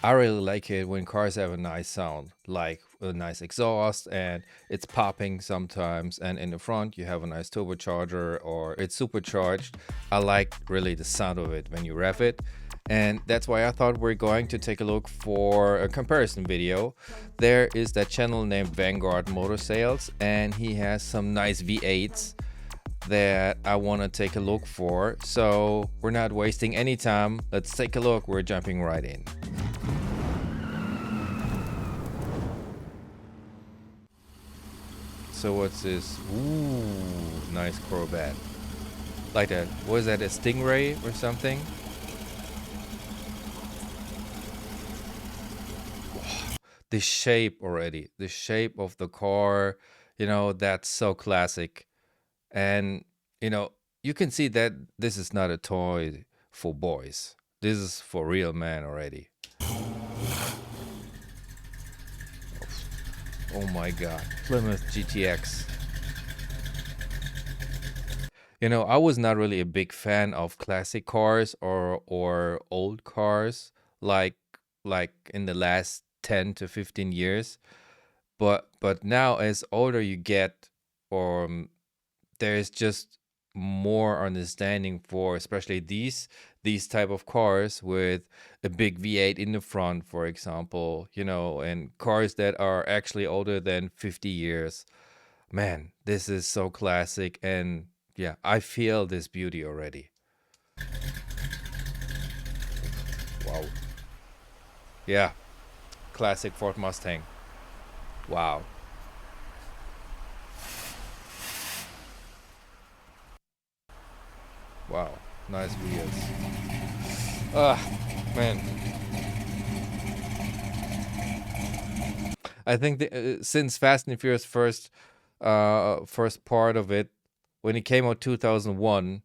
I really like it when cars have a nice sound, like a nice exhaust and it's popping sometimes. And in the front, you have a nice turbocharger or it's supercharged. I like really the sound of it when you rev it. And that's why I thought we're going to take a look for a comparison video. There is that channel named Vanguard Motor Sales, and he has some nice V8s that I want to take a look for. So we're not wasting any time. Let's take a look. We're jumping right in. So what's this? Ooh, nice Corvette. Like that. Was that a Stingray or something? The shape already. The shape of the car, that's so classic. And, you know, you can see that this is not a toy for boys. This is for real men already. Oh my God. Plymouth GTX. I was not really a big fan of classic cars or old cars like in the last 10 to 15 years. But now as older you get, um, there's just more understanding for especially these type of cars with a big V8 in the front, for example, and cars that are actually older than 50 years. Man, this is so classic, and yeah, I feel this beauty already. Wow. Yeah, classic Ford Mustang. Wow. Wow. Nice wheels. Ah, man. I think since Fast and Furious first part of it, when it came out 2001,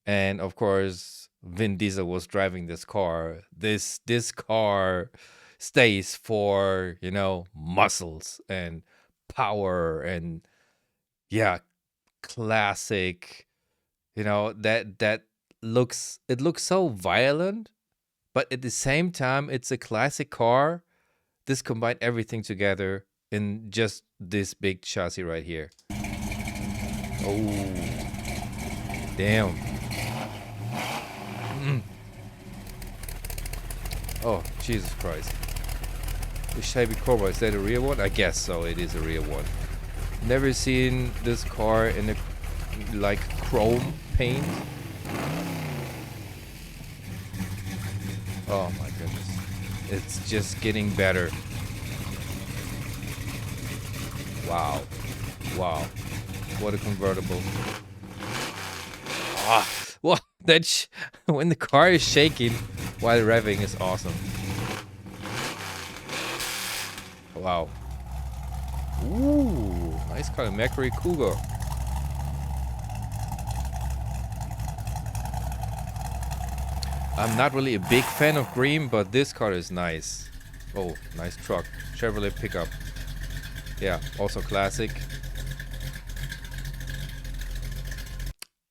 and of course Vin Diesel was driving this car. This car stays for muscles and power and yeah, classic. That looks so violent, but at the same time it's a classic car. This combined everything together in just this big chassis right here. Oh, damn. Oh, Jesus Christ. The Shelby Cobra, is that a real one? I guess so, it is a real one. Never seen this car in a like chrome paint. Oh my goodness. It's just getting better. Wow. Wow. What a convertible. Ah, well, when the car is shaking while revving is awesome. Wow. Ooh, nice color, Mercury Cougar. I'm not really a big fan of green, but this car is nice. Oh, nice truck. Chevrolet pickup. Yeah, also classic.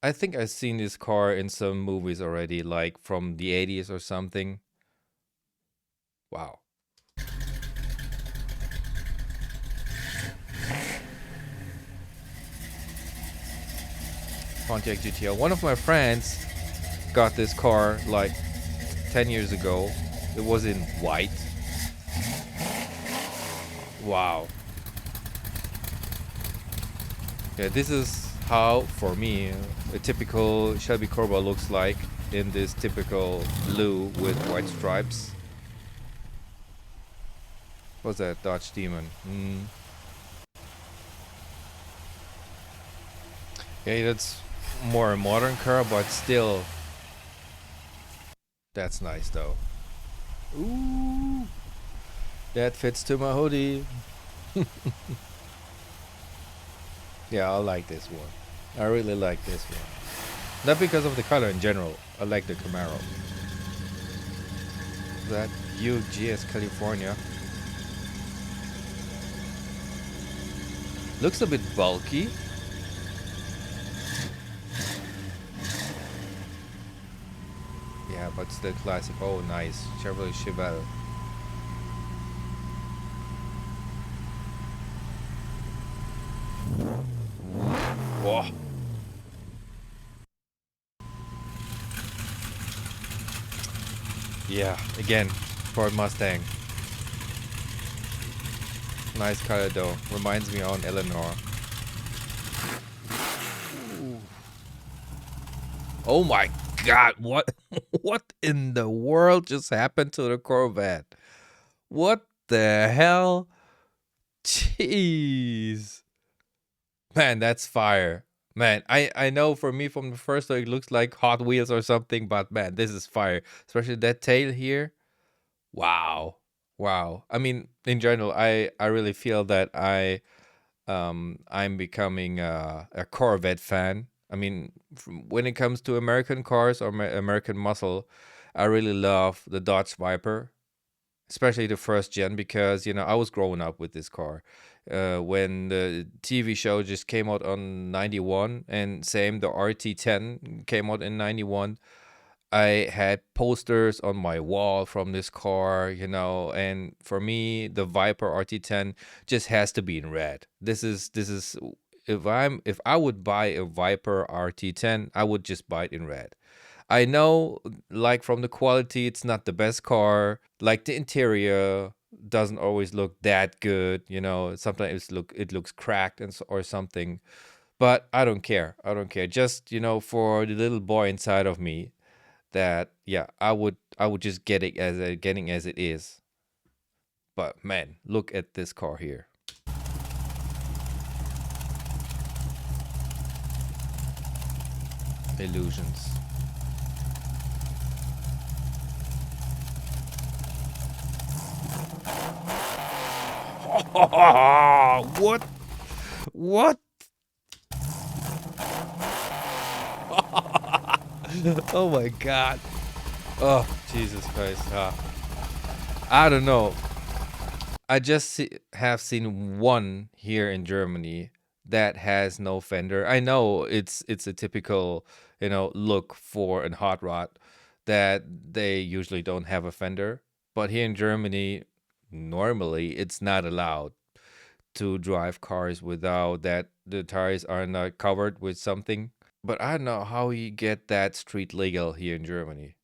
I think I've seen this car in some movies already, like from the 80s or something. Wow. Pontiac GTO. One of my friends got this car like 10 years ago. It was in white. Wow. Yeah, this is how, for me, a typical Shelby Cobra looks like in this typical blue with white stripes. What's that? Dodge Demon. Yeah, that's more a modern car, but still, that's nice though. Ooh, that fits to my hoodie. Yeah, I like this one. I really like this one. Not because of the color in general. I like the Camaro. That UGS California. Looks a bit bulky. Yeah, but still classic. Oh, nice. Chevrolet Chevelle. Whoa. Yeah, again, Ford Mustang. Nice color though. Reminds me on Eleanor. Oh my god, what what in the world just happened to the Corvette? What the hell? Jeez. Man, that's fire. Man, I know for me from the first look it looks like Hot Wheels or something, but man, this is fire. Especially that tail here. Wow. Wow. I mean, in general, I really feel that I'm becoming a Corvette fan. I mean, when it comes to American cars or American muscle, I really love the Dodge Viper, especially the first gen, because I was growing up with this car when the TV show just came out on 91, and same the RT10 came out in 91. I had posters on my wall from this car, and for me, the Viper RT10 just has to be in red. This is if I would buy a Viper RT10, I would just buy it in red. I know, like from the quality, it's not the best car. Like the interior doesn't always look that good. Sometimes it looks cracked or something. But I don't care. I don't care. Just for the little boy inside of me, that yeah, I would just get it getting as it is. But man, look at this car here. Illusions. What? What? Oh my god. Oh, Jesus Christ. I don't know. I just have seen one here in Germany that has no fender. I know it's a typical, look for a hot rod that they usually don't have a fender. But here in Germany, normally it's not allowed to drive cars without that the tires are not covered with something. But I don't know how you get that street legal here in Germany.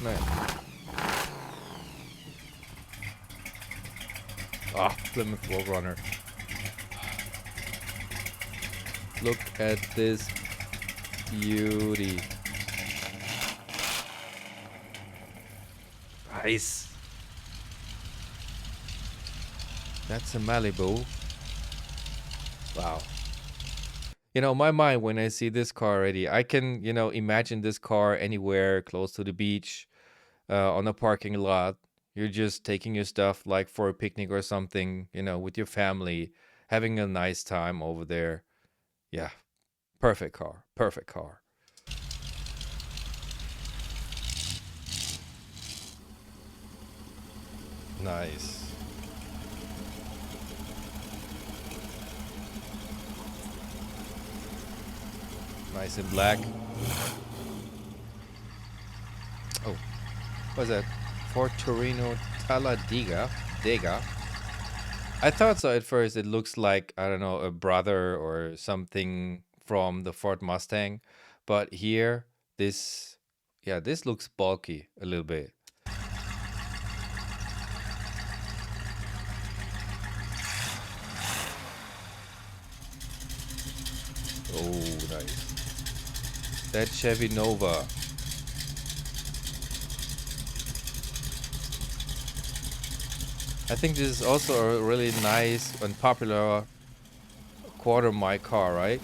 Man. Ah, Plymouth Roadrunner. Look at this beauty. Nice. That's a Malibu. Wow. My mind when I see this car already, I can, imagine this car anywhere close to the beach, on a parking lot. You're just taking your stuff like for a picnic or something, with your family, having a nice time over there. Yeah, perfect car. Perfect car. Nice. Nice in black. Oh, what's that? Ford Torino Talladega. Dega. I thought so at first. It looks like, I don't know, a brother or something from the Ford Mustang. But here, yeah, this looks bulky a little bit. Oh, nice. That Chevy Nova. I think this is also a really nice and popular quarter mile car, right?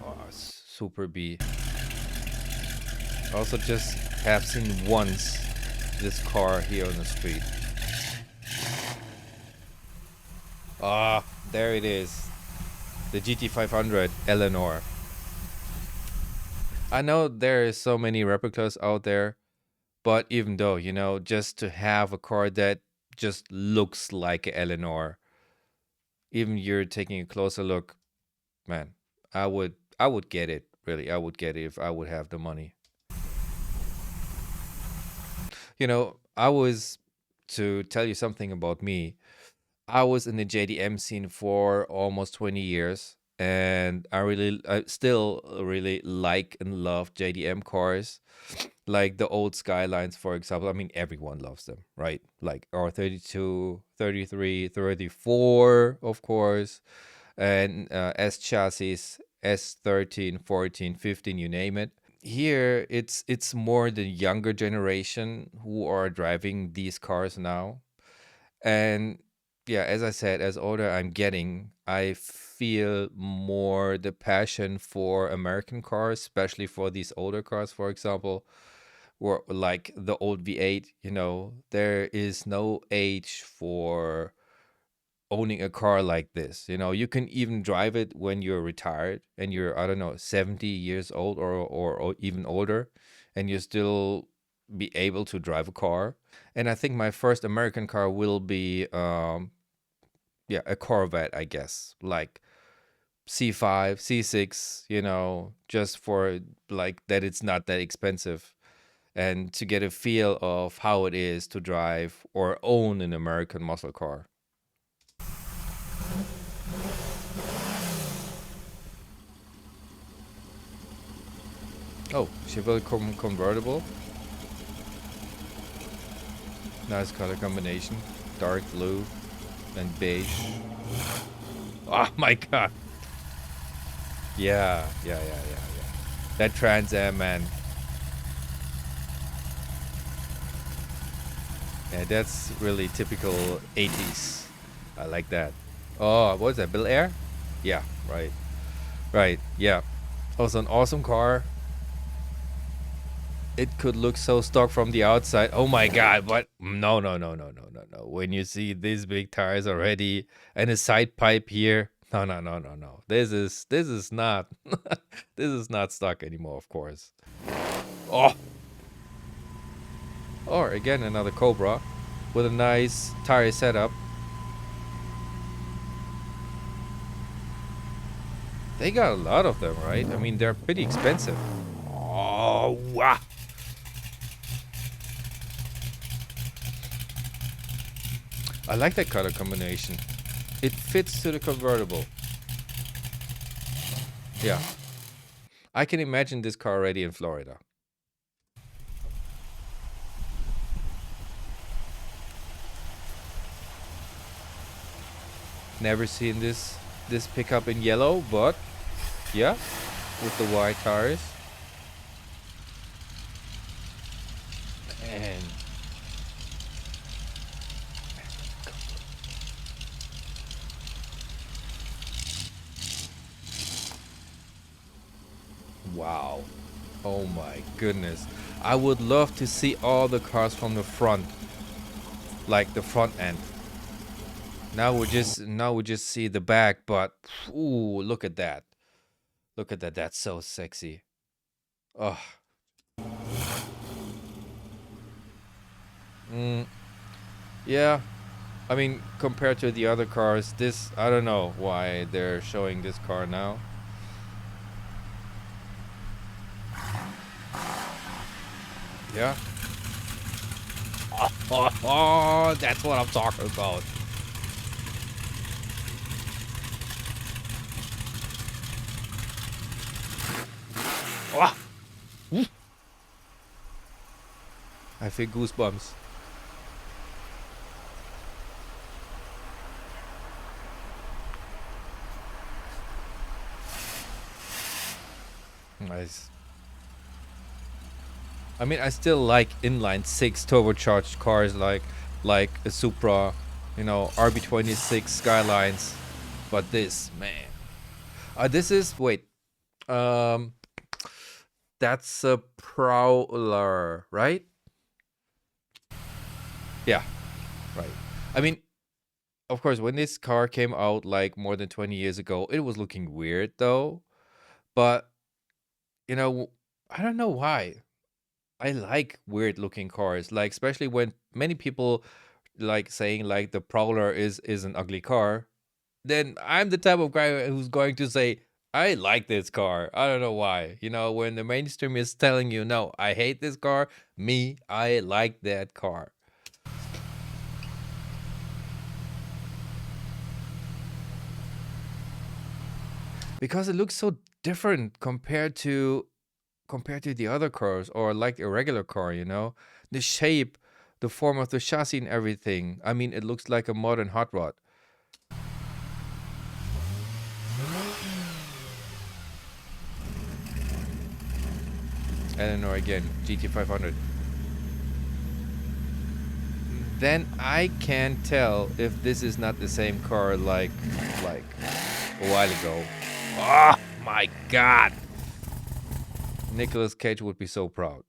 Oh, Super B. Also just have seen once this car here on the street. Ah, there it is. The GT500 Eleanor. I know there is so many replicas out there, but even though, just to have a car that just looks like a Eleanor, even you're taking a closer look, man, I would get it. Really, I would get it if I would have the money. I was to tell you something about me. I was in the JDM scene for almost 20 years, and I still really like and love JDM cars, like the old Skylines, for example. I mean, everyone loves them, right? Like R32, 33, 34, of course, and S chassis, S13, 14, 15, you name it. Here, it's more the younger generation who are driving these cars now. And yeah, as I said, as older I'm getting, I feel more the passion for American cars, especially for these older cars, for example, or like the old V8. There is no age for owning a car like this. You can even drive it when you're retired and you're, I don't know, 70 years old, or even older, and you still be able to drive a car. And I think my first American car will be yeah, a Corvette, I guess. Like C5, C6, just for like that it's not that expensive, and to get a feel of how it is to drive or own an American muscle car. Oh, Chevrolet convertible. Nice color combination. Dark blue and beige. Oh my god. Yeah, yeah, yeah, yeah, yeah. That Trans Am, man. Yeah, that's really typical 80s. I like that. Oh, what was that? Bel Air? Yeah, right. Right, yeah. Also an awesome car. It could look so stock from the outside. Oh my god, but no, no, no, no, no, no, no. When you see these big tires already and a side pipe here, no, no, no, no, no. This is not this is not stock anymore, of course. Oh, or again another Cobra with a nice tire setup. They got a lot of them, right? I mean, they're pretty expensive. Oh, wow. I like that color combination. It fits to the convertible. Yeah. I can imagine this car already in Florida. Never seen this pickup in yellow, but yeah, with the white tires. And wow. Oh my goodness. I would love to see all the cars from the front, like the front end. Now we just see the back, but ooh, look at that. Look at that. That's so sexy. Oh, mm, yeah. I mean, compared to the other cars, this, I don't know why they're showing this car now. Yeah. Oh, that's what I'm talking about. Oh, I feel goosebumps. Nice. I mean, I still like inline six turbocharged cars like a Supra, RB26 Skylines, but this, man. This is wait. Um that's a Prowler, right? Yeah, right. I mean, of course, when this car came out like more than 20 years ago, it was looking weird though. But, you know, I don't know why. I like weird looking cars, like especially when many people like saying like the Prowler is an ugly car. Then I'm the type of guy who's going to say I like this car. I don't know why. You know, when the mainstream is telling you, no, I hate this car, me, I like that car. Because it looks so different compared to the other cars or like a regular car, you know? The shape, the form of the chassis and everything. I mean, it looks like a modern hot rod. Eleanor again, GT500. Then I can tell if this is not the same car like a while ago. Oh my god! Nicolas Cage would be so proud.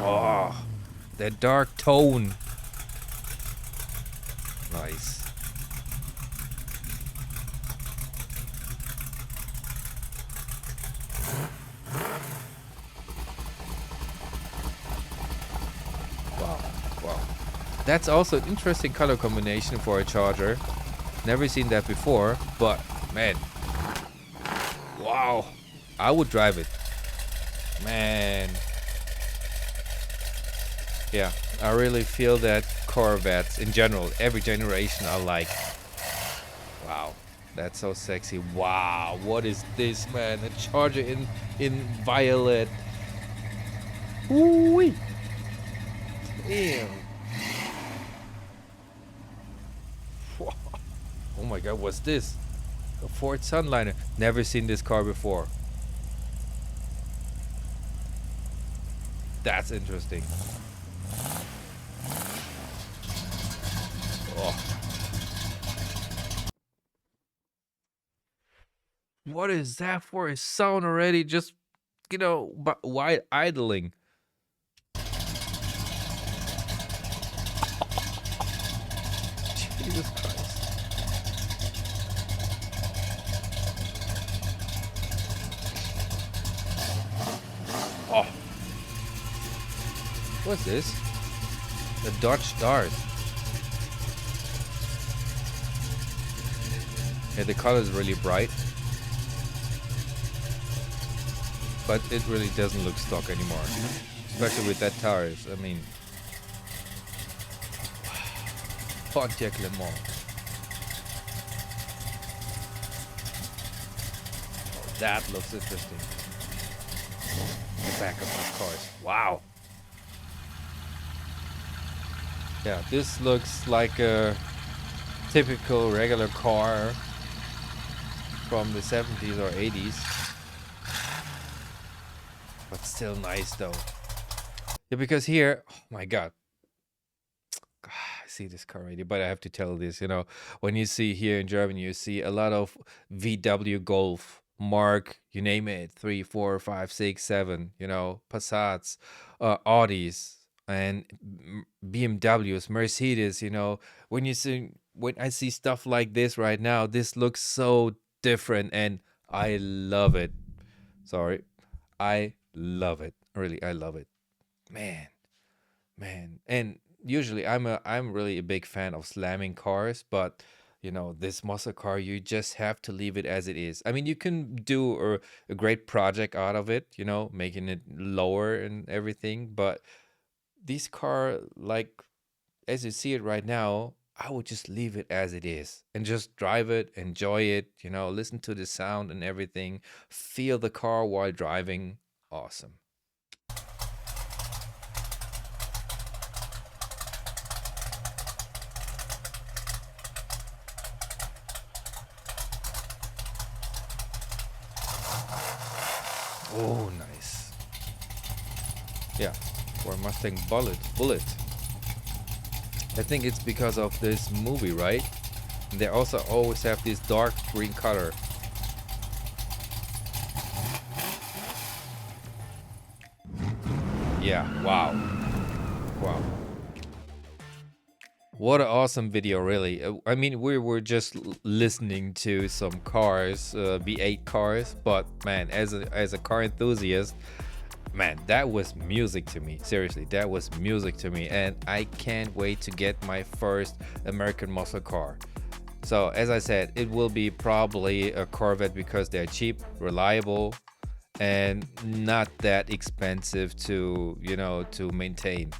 Oh, that dark tone. Nice. Wow, wow. That's also an interesting color combination for a Charger. Never seen that before, but man. Wow. I would drive it. Man. Yeah, I really feel that Corvettes in general, every generation I like. Wow, that's so sexy. Wow, what is this, man? A Charger in violet. Ooh-wee. Damn. Oh my god, what's this? A Ford Sunliner. Never seen this car before. That's interesting. Oh. What is that for a sound already? Just, you know, wide idling. Jesus Christ. Oh. What's this? The Dodge Dart. Yeah, the color is really bright. But it really doesn't look stock anymore. Especially with that tires. I mean... Pontiac Le Mans. Oh, that looks interesting. The back of those cars. Wow. Yeah, this looks like a typical regular car from the 70s or 80s. But still nice though. Yeah, because here, oh my god. I see this car already, but I have to tell this, you know, when you see here in Germany, you see a lot of VW Golf, Mark, you name it, 3, 4, 5, 6, 7, you know, Passats, Audis, and BMWs, Mercedes, you know, when I see stuff like this right now, this looks so different and I love it. Sorry. I love it. Really, I love it. Man. Man. And usually I'm really a big fan of slamming cars, but you know, this muscle car, you just have to leave it as it is. I mean, you can do a great project out of it, you know, making it lower and everything, but this car, like as you see it right now, I would just leave it as it is and just drive it, enjoy it, you know, listen to the sound and everything, feel the car while driving. Awesome. Oh, nice. Yeah, for Mustang Bullet. I think it's because of this movie, right? And they also always have this dark green color. Yeah, wow. Wow. What an awesome video, really. I mean, we were just listening to some cars, V8 cars, but man, as a car enthusiast, Man, that was music to me. Seriously, that was music to me. And I can't wait to get my first American muscle car. So as I said, it will be probably a Corvette because they're cheap, reliable, and not that expensive to, to maintain.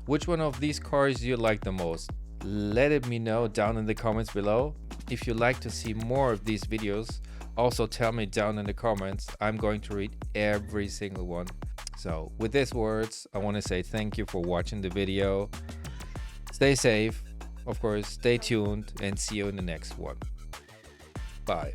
Which one of these cars do you like the most? Let it me know down in the comments below. If you like to see more of these videos, also tell me down in the comments. I'm going to read every single one. So with these words, I want to say thank you for watching the video. Stay safe, of course, stay tuned, and see you in the next one. Bye.